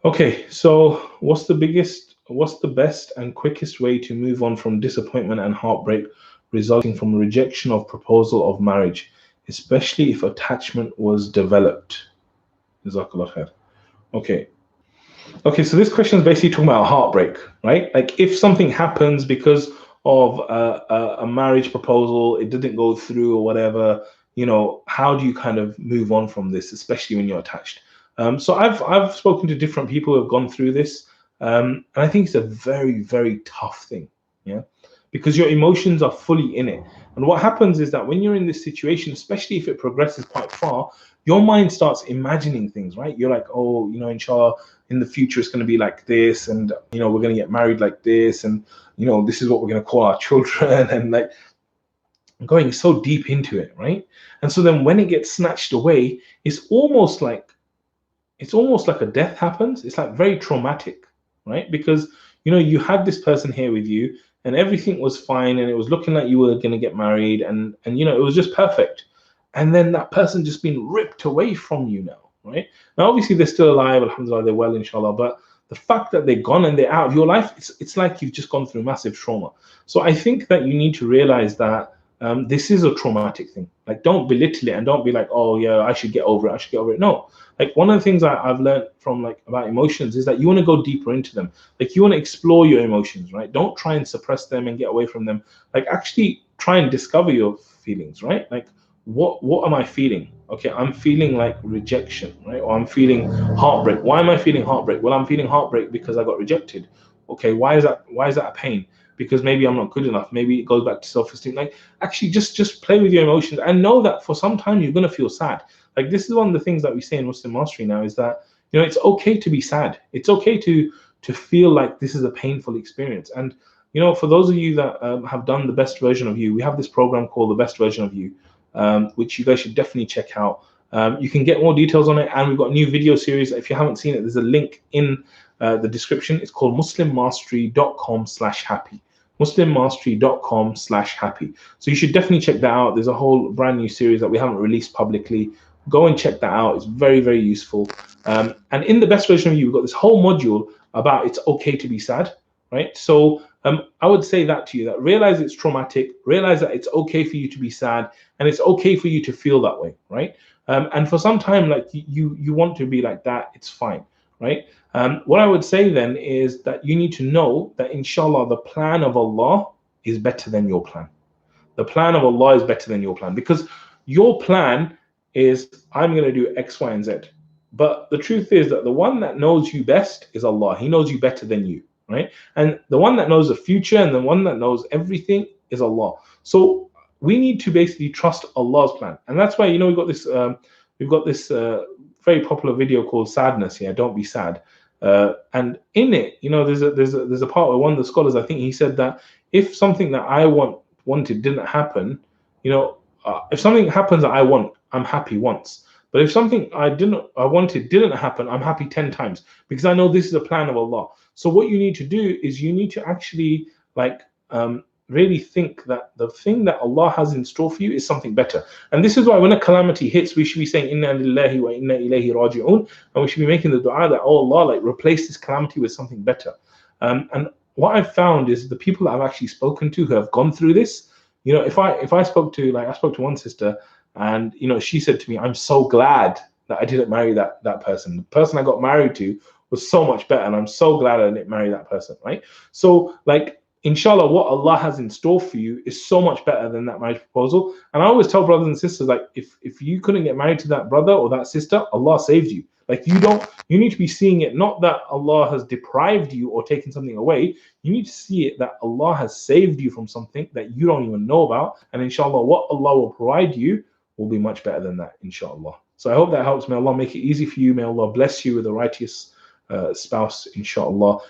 Okay, so what's the best and quickest way to move on from disappointment and heartbreak resulting from rejection of proposal of marriage, especially if attachment was developed? JazakAllahu khair. Okay. Okay, so this question is basically talking about heartbreak, right? Like if something happens because of a marriage proposal, it didn't go through or whatever, how do you kind of move on from this, especially when you're attached? So I've spoken to different people who have gone through this, and I think it's a very, very tough thing, yeah, because your emotions are fully in it. And what happens is that when you're in this situation, especially if it progresses quite far, your mind starts imagining things, right? You're like, oh, inshallah, in the future it's going to be like this, and we're going to get married like this, and this is what we're going to call our children, and like going so deep into it, right? And so then when it gets snatched away, it's almost like a death happens. It's like very traumatic, right? Because you had this person here with you and everything was fine and it was looking like you were going to get married, and it was just perfect, and then that person just been ripped away from you now, right? Now obviously they're still alive, alhamdulillah, they're well, inshallah, but the fact that they're gone and they're out of your life, it's like you've just gone through massive trauma. So I think that you need to realize that this is a traumatic thing. Like, don't belittle it and don't be like, oh yeah, I should get over it. No, like one of the things I've learned from about emotions is that you want to go deeper into them. Like you want to explore your emotions, right? Don't try and suppress them and get away from them. Like actually try and discover your feelings, right? Like what am I feeling? Okay, I'm feeling like rejection, right? Or I'm feeling heartbreak. Why am I feeling heartbreak? Well, I'm feeling heartbreak because I got rejected. Okay, why is that a pain? Because maybe I'm not good enough. Maybe it goes back to self-esteem. Like actually just play with your emotions and know that for some time you're going to feel sad. Like this is one of the things that we say in Muslim Mastery now, is that it's okay to be sad. It's okay to feel like this is a painful experience. And for those of you that have done the best version of you, we have this program called the best version of you, which you guys should definitely check out. You can get more details on it, and we've got a new video series. If you haven't seen it, there's a link in the description. It's called muslimmastery.com/happy. muslimmastery.com/happy. So you should definitely check that out. There's a whole brand new series that we haven't released publicly. Go and check that out. It's very, very useful. And in the best version of you, we've got this whole module about it's okay to be sad, right? So I would say that to you, that realize it's traumatic, realize that it's okay for you to be sad, and it's okay for you to feel that way, right? And for some time, like you want to be like that, it's fine, right? What I would say then is that you need to know that inshallah, the plan of Allah is better than your plan. The plan of Allah is better than your plan, because your plan is I'm going to do X, Y, and Z. But the truth is that the one that knows you best is Allah. He knows you better than you, right? And the one that knows the future and the one that knows everything is Allah. So we need to basically trust Allah's plan. And that's why, we've got this very popular video called Sadness. Yeah, don't be sad. And in it, there's a part where one of the scholars, I think he said that if something that I wanted didn't happen, if something happens that I want, I'm happy once. But if something I wanted didn't happen, I'm happy 10 times, because I know this is a plan of Allah. So what you need to do is you need to actually really think that the thing that Allah has in store for you is something better. And this is why when a calamity hits, we should be saying inna lillahi wa inna ilayhi raji'un, and we should be making the dua that, oh Allah, replace this calamity with something better. And what I've found is the people that I've actually spoken to who have gone through this, if I spoke to one sister, and she said to me, I'm so glad that I didn't marry that person. The person I got married to was so much better, and I'm so glad I didn't marry that person, right? So inshallah, what Allah has in store for you is so much better than that marriage proposal. And I always tell brothers and sisters, if you couldn't get married to that brother or that sister, Allah saved you. You need to be seeing it not that Allah has deprived you or taken something away. You need to see it that Allah has saved you from something that you don't even know about. And inshallah, what Allah will provide you will be much better than that, inshallah. So I hope that helps. May Allah make it easy for you. May Allah bless you with a righteous spouse, inshallah.